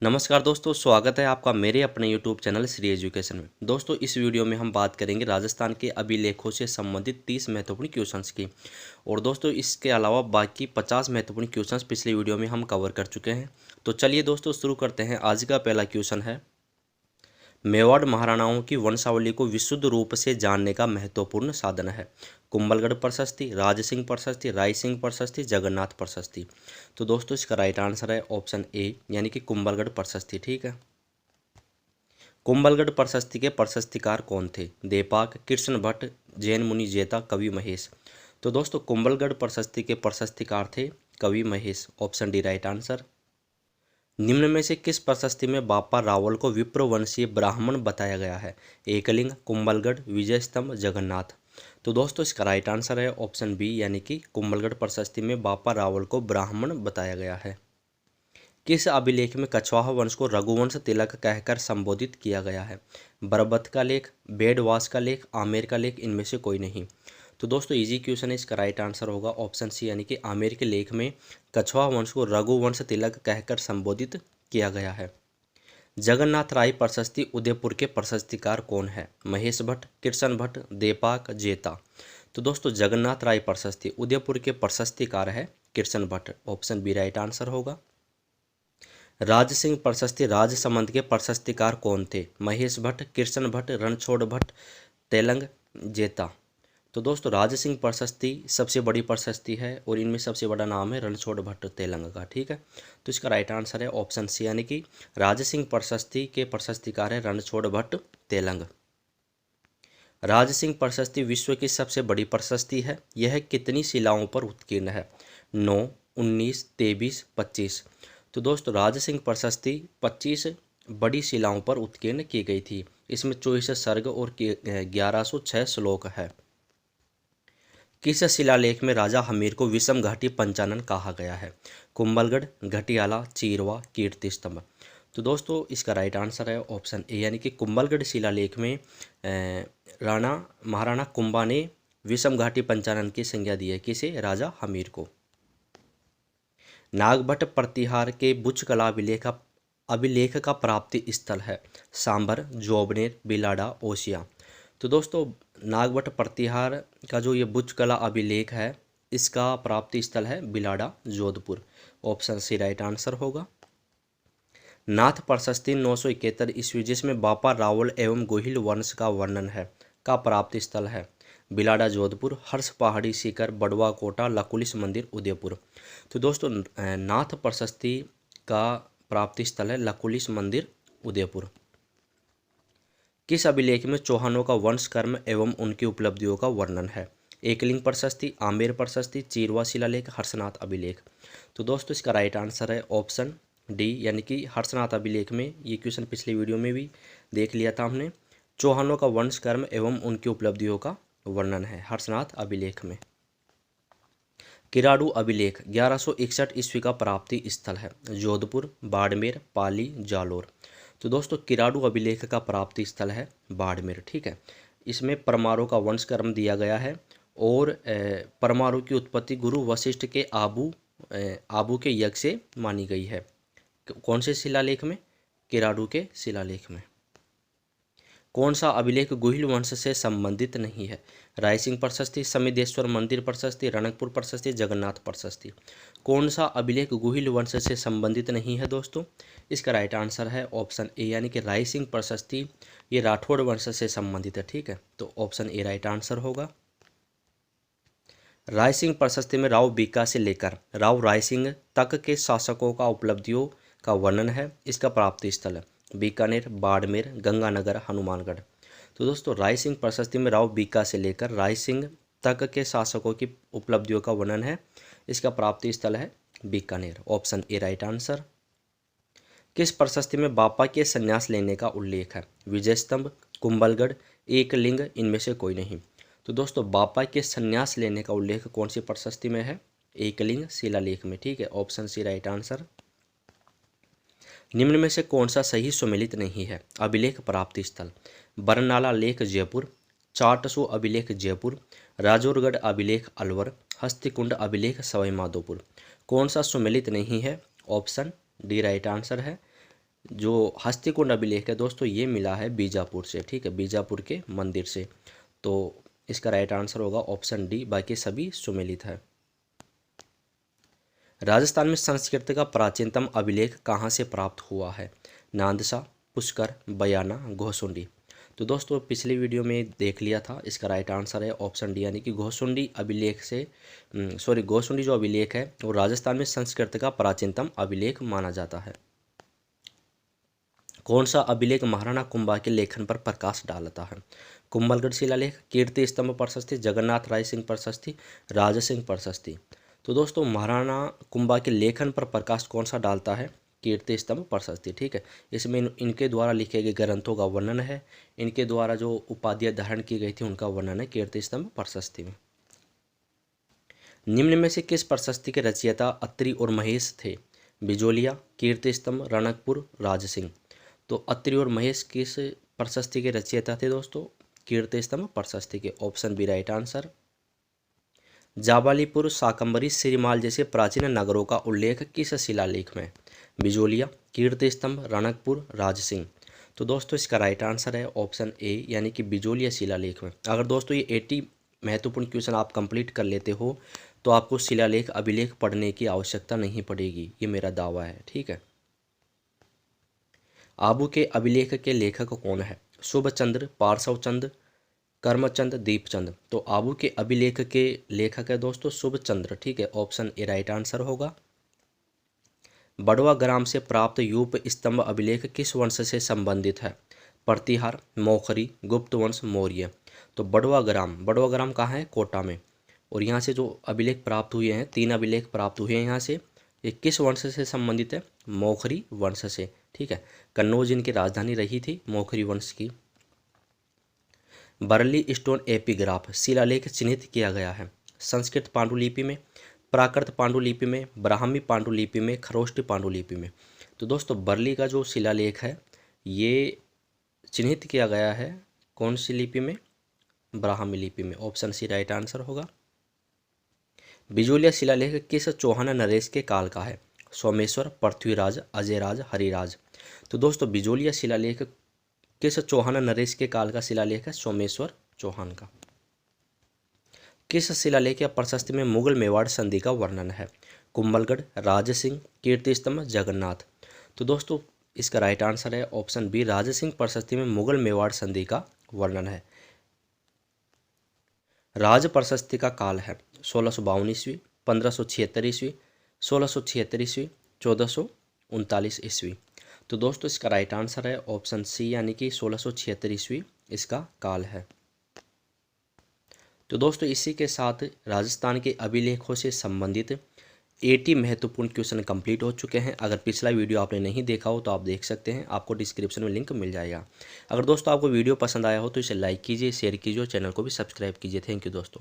नमस्कार दोस्तों, स्वागत है आपका मेरे अपने यूट्यूब चैनल श्री एजुकेशन में। दोस्तों, इस वीडियो में हम बात करेंगे राजस्थान के अभिलेखों से संबंधित 30 महत्वपूर्ण क्वेश्चंस की। और दोस्तों, इसके अलावा बाकी 50 महत्वपूर्ण क्वेश्चंस पिछले वीडियो में हम कवर कर चुके हैं। तो चलिए दोस्तों, शुरू करते हैं। आज का पहला क्वेश्चन है, मेवाड़ महाराणाओं की वंशावली को विशुद्ध रूप से जानने का महत्वपूर्ण साधन है। कुंभलगढ़ प्रशस्ति, राज सिंह प्रशस्ति, राय सिंह प्रशस्ति, जगन्नाथ प्रशस्ति। तो दोस्तों, इसका राइट आंसर है ऑप्शन ए, यानी कि कुंभलगढ़ प्रशस्ति। ठीक है। कुंभलगढ़ प्रशस्ति के प्रशस्तिकार कौन थे? देपाक, कृष्ण भट्ट, जैन मुनि जेता, कवि महेश। तो दोस्तों, कुंभलगढ़ प्रशस्ति के प्रशस्तिकार थे कवि Mahesh. Option D right answer. निम्न में से किस प्रशस्ति में बापा रावल को विप्रवंशीय ब्राह्मण बताया गया है? एकलिंग, कुंभलगढ़, विजय स्तंभ, जगन्नाथ। तो दोस्तों, इसका राइट आंसर है ऑप्शन बी, यानी कि कुंभलगढ़ प्रशस्ति में बापा रावल को ब्राह्मण बताया गया है। किस अभिलेख में कछवाहा वंश को रघुवंश तिलक कहकर संबोधित किया गया है? बरबत का लेख, बेडवास का लेख, आमेर का लेख, इनमें से कोई नहीं। तो दोस्तों, इजी क्वेश्चन है, इसका राइट आंसर होगा ऑप्शन सी, यानी कि आमेर के लेख में कछवाहा वंश को रघुवंश तिलक कहकर संबोधित किया गया है। जगन्नाथ राय प्रशस्ति उदयपुर के प्रशस्तिकार कौन है? महेश भट्ट, कृष्ण भट्ट, देपाक, जेता। तो दोस्तों, जगन्नाथ राय प्रशस्ति उदयपुर के प्रशस्तिकार है Krishna Bhatt. Option B right answer होगा। राज सिंह प्रशस्ति राजसमंद के प्रशस्तिकार कौन थे? महेश भट्ट, कृष्ण भट्ट, रणछोड़ भट्ट, तेलंग, जेता। तो दोस्तों, राज सिंह प्रशस्ति सबसे बड़ी प्रशस्ति है और इनमें सबसे बड़ा नाम है रणछोड़ भट्ट तेलंग का। ठीक है। तो इसका राइट आंसर है ऑप्शन सी, यानी कि राज सिंह प्रशस्ति के प्रशस्तिकार है रणछोड़ भट्ट तेलंग। राज सिंह प्रशस्ति विश्व की सबसे बड़ी प्रशस्ति है। यह कितनी शिलाओं पर उत्कीर्ण है? 9, 19, 23, 25। तो दोस्तों, राज सिंह प्रशस्ति 25 बड़ी शिलाओं पर उत्कीर्ण की गई थी। इसमें 24 सर्ग और 1106 श्लोक है। किस शिलालेख में राजा हमीर को विषम घाटी पंचानन कहा गया है? कुंभलगढ़, घटियाला, चीरवा, कीर्ति स्तंभ। तो दोस्तों, इसका राइट आंसर है ऑप्शन ए, यानी कि कुंभलगढ़ शिलालेख में महाराणा कुंभा ने विषम घाटी पंचानन की संज्ञा दी है। किसे? राजा हमीर को। नागभट्ट प्रतिहार के बुच कला अभिलेख का प्राप्ति स्थल है? सांभर, जोबनेर, बिलाडा, ओसिया। तो दोस्तों, नागभट्ट प्रतिहार का जो ये बुच कला अभिलेख है, इसका प्राप्ति स्थल है Bilara, Jodhpur. Option C right answer होगा। नाथ प्रशस्ति 971 ईस्वी, जिसमें बापा रावल एवं गोहिल वंश का वर्णन है, का प्राप्ति स्थल है? बिलाडा, जोधपुर, हर्ष पहाड़ी सीकर, बड़वा कोटा, लकुलिश मंदिर, उदयपुर। तो दोस्तों, नाथ प्रशस्ति का प्राप्ति स्थल है लकुलिश मंदिर, उदयपुर। किस अभिलेख में चौहानों का वंश कर्म एवं उनकी उपलब्धियों का वर्णन है? एकलिंग प्रशस्ति, आमेर प्रशस्ति, चीरवा शिलालेख, हर्षनाथ अभिलेख। तो दोस्तों, इसका राइट आंसर है ऑप्शन डी, यानी कि हर्षनाथ अभिलेख में। ये क्वेश्चन पिछले वीडियो में भी देख लिया था हमने। चौहानों का वंश कर्म एवं उनकी उपलब्धियों का वर्णन है हर्षनाथ अभिलेख में। किराडू अभिलेख 1161 ईस्वी का प्राप्ति स्थल है? जोधपुर, बाड़मेर, पाली, जालोर। तो दोस्तों, किराडू अभिलेख का प्राप्ति स्थल है बाड़मेर। ठीक है। इसमें परमारों का वंश कर्म दिया गया है और परमारों की उत्पत्ति गुरु वशिष्ठ के आबू के यज्ञ से मानी गई है। कौन से शिलालेख में? किराडू के शिलालेख में। कौन सा अभिलेख गुहिल वंश से संबंधित नहीं है? रायसिंह प्रशस्ति, समिदेश्वर मंदिर प्रशस्ति, रणकपुर प्रशस्ति, जगन्नाथ प्रशस्ति। कौन सा अभिलेख गुहिल वंश से संबंधित नहीं है दोस्तों? इसका राइट आंसर है ऑप्शन ए, यानी कि रायसिंह प्रशस्ति ये राठौड़ वंश से संबंधित है। ठीक है। तो ऑप्शन ए राइट आंसर होगा। रायसिंह प्रशस्ति में राव बीका से लेकर राव रायसिंह तक के शासकों का उपलब्धियों का वर्णन है। इसका प्राप्ति स्थल है बीकानेर, बाड़मेर, गंगानगर, हनुमानगढ़। तो दोस्तों, रायसिंह प्रशस्ति में राव बीका से लेकर रायसिंह तक के शासकों की उपलब्धियों का वर्णन है। इसका प्राप्ति स्थल है Bikaner. Option A right answer. किस प्रशस्ति में बापा के संन्यास लेने का उल्लेख है? विजय स्तंभ, कुंभलगढ़, एकलिंग, इनमें से कोई नहीं। तो दोस्तों, बापा के संन्यास लेने का उल्लेख कौन सी प्रशस्ति में है? एकलिंग शिलालेख में। ठीक है। Option C right answer. निम्न में से कौन सा सही सुमेलित नहीं है? अभिलेख प्राप्ति स्थल? बरनाला लेख जयपुर, चाटसू अभिलेख जयपुर, राजौरगढ़ अभिलेख अलवर, हस्तिकुंड अभिलेख सवाई माधोपुर। कौन सा सुमेलित नहीं है? ऑप्शन डी राइट आंसर है। जो हस्तिकुंड अभिलेख है दोस्तों ये मिला है बीजापुर से, ठीक है, बीजापुर के मंदिर से। तो इसका राइट आंसर होगा ऑप्शन डी, बाकी सभी सुमेलित है। राजस्थान में संस्कृत का प्राचीनतम अभिलेख कहाँ से प्राप्त हुआ है? नांदसा, पुष्कर, बयाना, घोसुंडी। तो दोस्तों पिछली वीडियो में देख लिया था, इसका राइट आंसर है ऑप्शन डी, यानी कि घोसुंडी अभिलेख से घोसुंडी जो अभिलेख है वो राजस्थान में संस्कृत का प्राचीनतम अभिलेख माना जाता है। कौन सा अभिलेख महाराणा कुंभा के लेखन पर प्रकाश डालता है? कुंभलगढ़ शिलालेख, कीर्ति स्तंभ प्रशस्ति, जगन्नाथ राय सिंह प्रशस्ति, राज सिंह प्रशस्ति। तो दोस्तों महाराणा कुंभा के लेखन पर प्रकाश कौन सा डालता है? कीर्ति स्तंभ प्रशस्ति, ठीक है। इसमें इनके द्वारा लिखे गए ग्रंथों का वर्णन है, इनके द्वारा जो उपाधियां धारण की गई थी उनका वर्णन है कीर्ति स्तंभ प्रशस्ति में। निम्न में से किस प्रशस्ति के रचयिता अत्रि और महेश थे? बिजोलिया, कीर्ति स्तंभ, रणकपुर, राज सिंह। तो अत्रि और महेश किस प्रशस्ति के रचयिता थे दोस्तों? कीर्ति स्तंभ प्रशस्ति के। Option B right answer. Jabalipur, Shakambhari, Shrimal जैसे प्राचीन नगरों का उल्लेख किस शिलालेख में? बिजोलिया, कीर्ति स्तंभ, रणकपुर, राज सिंह। तो दोस्तों इसका राइट आंसर है ऑप्शन ए, यानी कि बिजोलिया शिलालेख में। अगर दोस्तों ये 80 महत्वपूर्ण क्वेश्चन आप कंप्लीट कर लेते हो तो आपको शिलालेख अभिलेख पढ़ने की आवश्यकता नहीं पड़ेगी, ये मेरा दावा है, ठीक है। आबू के अभिलेख के लेखक कौन है? शुभचंद्र, पार्श्वचंद, कर्मचंद, दीपचंद। तो आबू के अभिलेख के लेखक है दोस्तों शुभचंद्र, ठीक है। ऑप्शन ए राइट आंसर होगा। बड़वा ग्राम से प्राप्त यूप स्तंभ अभिलेख किस वंश से संबंधित है? प्रतिहार, मौखरी, गुप्त वंश, मौर्य। तो बड़वा ग्राम कहाँ है? कोटा में। और यहाँ से जो अभिलेख प्राप्त हुए हैं, 3 अभिलेख प्राप्त हुए हैं यहाँ से, ये किस वंश से संबंधित है? मौखरी वंश से, ठीक है। कन्नौज इनकी राजधानी रही थी मौखरी वंश की। बरली स्टोन एपिग्राफ शिलालेख चिन्हित किया गया है? संस्कृत पांडुलिपि में, प्राकृत पांडुलिपि में, ब्राह्मी पांडुलिपि में, खरोष्टी पांडुलिपि में। तो दोस्तों बरली का जो शिलालेख है ये चिन्हित किया गया है कौन सी लिपि में? ब्राह्मी लिपि में। ऑप्शन सी राइट आंसर होगा। बिजोलिया शिलालेख किस चौहान नरेश के काल का है? सोमेश्वर, पृथ्वीराज, अजयराज, हरिराज। तो दोस्तों बिजोलिया शिलालेख किस चौहान नरेश के काल का शिलालेख है? सोमेश्वर चौहान का। किस शिलालेख या प्रशस्ति में मुगल मेवाड़ संधि का वर्णन है? कुंभलगढ़, राज सिंह, कीर्ति स्तंभ, जगन्नाथ। तो दोस्तों इसका राइट आंसर है ऑप्शन बी, राज सिंह प्रशस्ति में मुगल मेवाड़ संधि का वर्णन है। राज प्रशस्ति का काल है 1652 ईस्वी, 1576 ईस्वी, 1676 ईस्वी, 1439 ईस्वी। तो दोस्तों इसका राइट आंसर है ऑप्शन सी, यानी कि 1676 ईस्वी इसका काल है। तो दोस्तों इसी के साथ राजस्थान के अभिलेखों से संबंधित 80 महत्वपूर्ण क्वेश्चन कंप्लीट हो चुके हैं। अगर पिछला वीडियो आपने नहीं देखा हो तो आप देख सकते हैं, आपको डिस्क्रिप्शन में लिंक मिल जाएगा। अगर दोस्तों आपको वीडियो पसंद आया हो तो इसे लाइक कीजिए, शेयर कीजिए और चैनल को भी सब्सक्राइब कीजिए। थैंक यू दोस्तों।